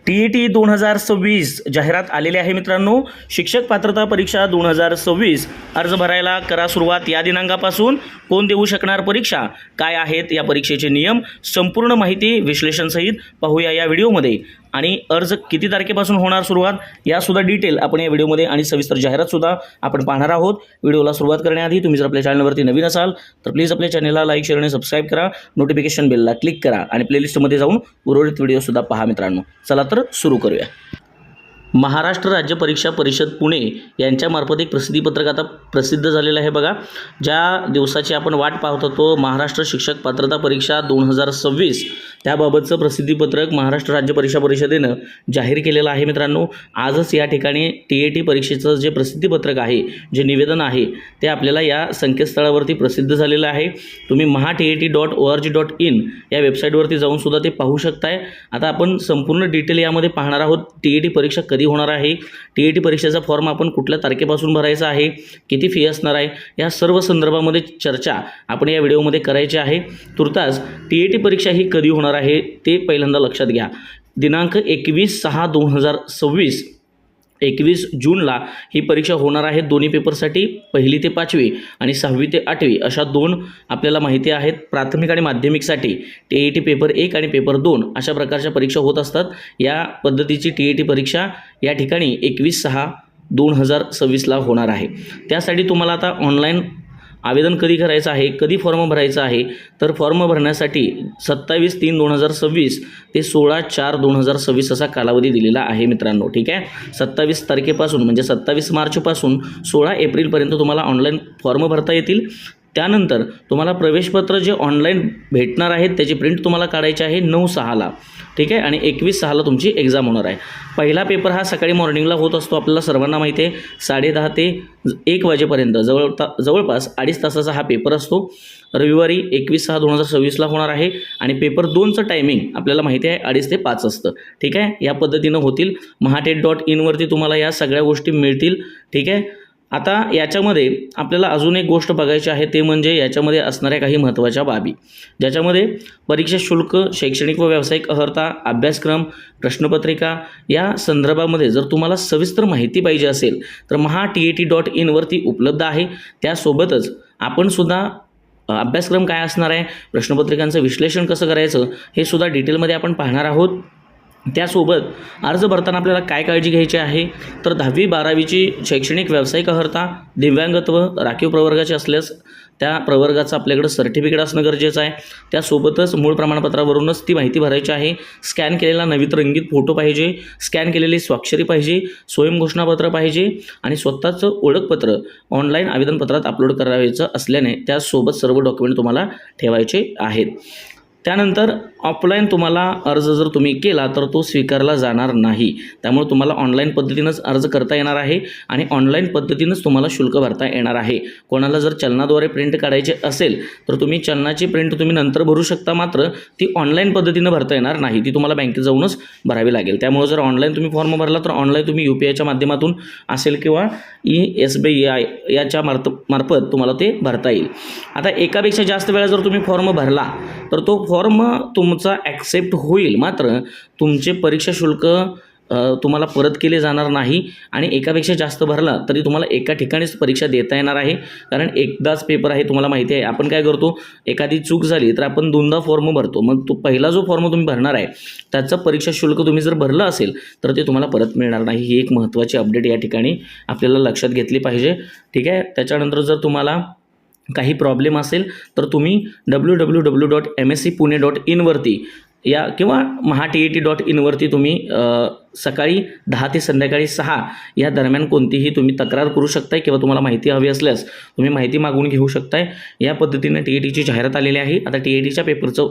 TET 2026 जाहिरात आलेली आहे मित्रांनो. शिक्षक पात्रता परीक्षा 2026 अर्ज भरायला करा सुरुवात या दिनांकापासून. कोण देऊ शकणार परीक्षा, काय आहेत या परीक्षेचे नियम, संपूर्ण माहिती विश्लेषणसहित पाहूया या व्हिडिओमध्ये. आणि अर्ज किती तारखेपासून होणार सुरुवात यासुद्धा डिटेल आपण या व्हिडिओमध्ये आणि सविस्तर जाहिरातसुद्धा आपण पाहणार आहोत. व्हिडिओला सुरुवात करण्याआधी तुम्ही जर आपल्या चॅनलवरती नवीन असाल तर प्लीज आपल्या चॅनलला लाईक, शेअर आणि सबस्क्राईब करा. नोटिफिकेशन बेलला क्लिक करा आणि प्लेलिस्टमध्ये जाऊन उर्वरित व्हिडिओसुद्धा पहा मित्रांनो. चला तर सुरू करूया. महाराष्ट्र राज्य परीक्षा परिषद पुणे यांच्यामार्फत एक प्रसिद्धीपत्रक आता प्रसिद्ध झालेलं आहे बघा. ज्या दिवसाची आपण वाट पाहत होतो, महाराष्ट्र शिक्षक पात्रता परीक्षा 2026, त्याबाबतचं प्रसिद्धीपत्रक महाराष्ट्र राज्य परीक्षा परिषदेनं जाहीर केलेलं आहे मित्रांनो. आजच या ठिकाणी TET परीक्षेचं जे प्रसिद्धीपत्रक आहे, जे निवेदन आहे ते आपल्याला या संकेतस्थळावरती प्रसिद्ध झालेलं आहे. तुम्ही mahatet.org.in या वेबसाईटवरती जाऊन सुद्धा ते पाहू शकताय. आता आपण संपूर्ण डिटेल यामध्ये पाहणार आहोत. TET परीक्षा कधी होणार आहे, TET परीक्षेचा फॉर्म आपण कुठल्या तारखेपासून भरायचा आहे, किती फी असणार आहे, या सर्व संदर्भामध्ये चर्चा आपण या व्हिडिओमध्ये करायची आहे. तुर्तास TET परीक्षा ही कधी होणार आहे ते पहिल्यांदा लक्षात घ्या. दिनांक 21/6/2026 21 जूनला ही परीक्षा होणार आहे. दोन्ही पेपरसाठी 1ली ते 5वी आणि 6वी ते 8वी अशा दोन आपल्याला माहिती आहेत. प्राथमिक आणि माध्यमिकसाठी TET पेपर 1 आणि पेपर 2 अशा प्रकारच्या परीक्षा होत असतात. या पद्धतीची TET परीक्षा या ठिकाणी 21/6/2026ला होणार आहे. त्यासाठी तुम्हाला आता ऑनलाईन आवेदन कधी करायचं आहे, कधी फॉर्म भरायचा आहे, तर फॉर्म भरण्यासाठी 27/3/2026 ते 16/4/2026 असा कालावधी दिलेला आहे मित्रांनो. ठीक आहे, 27 तारखेपासून म्हणजे 27 मार्चपासून 16 एप्रिलपर्यंत तुम्हाला ऑनलाईन फॉर्म भरता येतील. त्यानंतर तुम्हाला प्रवेशपत्र जे ऑनलाईन भेटणार आहेत त्याची प्रिंट तुम्हाला काढायची आहे 9/6ला. ठीक आहे, आणि 21/6ला तुमची एक्झाम होणार आहे. पहिला पेपर हा सकाळी मॉर्निंगला होत असतो, आपल्याला सर्वांना माहिती आहे. 10:30 ते 1 वाजेपर्यंत जवळपास 2.5 तासाचा हा पेपर असतो. रविवारी 21/6/2026ला होणार आहे. आणि पेपर 2चं टायमिंग आपल्याला माहिती आहे 2:30 ते 5 असतं. ठीक आहे, या पद्धतीनं होतील. mahatet.in वरती तुम्हाला या सगळ्या गोष्टी मिळतील. ठीक आहे, आता याच्यामध्ये आपल्याला अजून एक गोष्ट बघायची आहे, ते म्हणजे याच्यामध्ये असणाऱ्या काही महत्त्वाच्या बाबी, ज्याच्यामध्ये परीक्षा शुल्क, शैक्षणिक व व्यावसायिक अर्हता, अभ्यासक्रम, प्रश्नपत्रिका या संदर्भामध्ये जर तुम्हाला सविस्तर माहिती पाहिजे असेल तर mahatet.in वरती उपलब्ध आहे. त्यासोबतच आपण सुद्धा अभ्यासक्रम काय असणार आहे, प्रश्नपत्रिकांचं विश्लेषण कसं करायचं हे सुद्धा डिटेलमध्ये आपण पाहणार आहोत. त्यासोबत अर्ज भरताना आपल्याला काय काळजी घ्यायची आहे, तर 10वी 12वीची शैक्षणिक व्यावसायिक अर्हता, दिव्यांगत्व, राखीव प्रवर्गाचे असल्यास त्या प्रवर्गाचं आपल्याकडं सर्टिफिकेट असणं गरजेचं आहे. त्यासोबतच मूळ प्रमाणपत्रावरूनच ती माहिती भरायची आहे. स्कॅन केलेला नवीन रंगीत फोटो पाहिजे, स्कॅन केलेली स्वाक्षरी पाहिजे, स्वयंघोषणापत्र पाहिजे आणि स्वतःचं ओळखपत्र ऑनलाईन आवेदनपत्रात अपलोड करायचं असल्याने त्यासोबत सर्व डॉक्युमेंट तुम्हाला ठेवायचे आहेत. त्यानंतर ऑफलाईन तुम्हाला अर्ज जर तुम्ही केला तर तो स्वीकारला जाणार नाही. त्यामुळे तुम्हाला ऑनलाईन पद्धतीनंच अर्ज करता येणार आहे आणि ऑनलाईन पद्धतीनंच तुम्हाला शुल्क भरता येणार आहे. कोणाला जर चलनाद्वारे प्रिंट काढायचे असेल तर तुम्ही चलनाची प्रिंट तुम्ही नंतर भरू शकता, मात्र ती ऑनलाईन पद्धतीनं भरता येणार नाही, ती तुम्हाला बँकेत जाऊनच भरावी लागेल. त्यामुळे जर ऑनलाईन तुम्ही फॉर्म भरला तर ऑनलाईन तुम्ही UPIच्या माध्यमातून असेल किंवा SBI याच्या मार्फत तुम्हाला ते भरता येईल. आता एकापेक्षा जास्त वेळा जर तुम्ही फॉर्म भरला तर तो फॉर्म तुमचा ॲक्सेप्ट होईल, मात्र तुमचे परीक्षा शुल्क तुम्हाला परत केले जाणार नाही. आणि एकापेक्षा जास्त भरला तरी तुम्हाला एका ठिकाणीच परीक्षा देता येणार आहे, कारण एकदाच पेपर आहे. तुम्हाला माहिती आहे आपण काय करतो, एखादी चूक झाली तर आपण 2दा फॉर्म भरतो. मग तो पहिला जो फॉर्म तुम्ही भरणार आहे त्याचं परीक्षा शुल्क तुम्ही जर भरलं असेल तर ते तुम्हाला परत मिळणार नाही. ही एक महत्त्वाची अपडेट या ठिकाणी आपल्याला लक्षात घेतली पाहिजे. ठीक आहे, त्याच्यानंतर जर तुम्हाला काही प्रॉब्लेम असेल तर तुम्ही www.mscpune.in वरती या किंवा mahatet.in वरती तुम्ही सकाळी 10 ते संध्याकाळी 6 या दरम्यान कोणतीही तुम्ही तक्रार करू शकताय किंवा तुम्हाला माहिती हवी असल्यास तुम्ही माहिती मागवून घेऊ शकताय. या पद्धतीने TETची जाहिरात आलेली आहे. आता TETच्या पेपरचं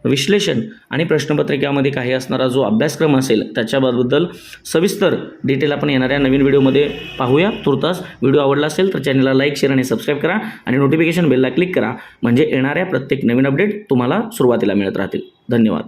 विश्लेषण आणि प्रश्नपत्रिकामध्ये काही असणारा जो अभ्यासक्रम असेल त्याच्याबद्दल सविस्तर डिटेल आपण येणाऱ्या नवीन व्हिडिओमध्ये पाहूया. तुर्तास व्हिडिओ आवडला असेल तर चॅनलला लाईक, शेअर आणि सबस्क्राईब करा आणि नोटिफिकेशन बेलला क्लिक करा, म्हणजे येणाऱ्या प्रत्येक नवीन अपडेट तुम्हाला सुरुवातीला मिळत राहतील. धन्यवाद.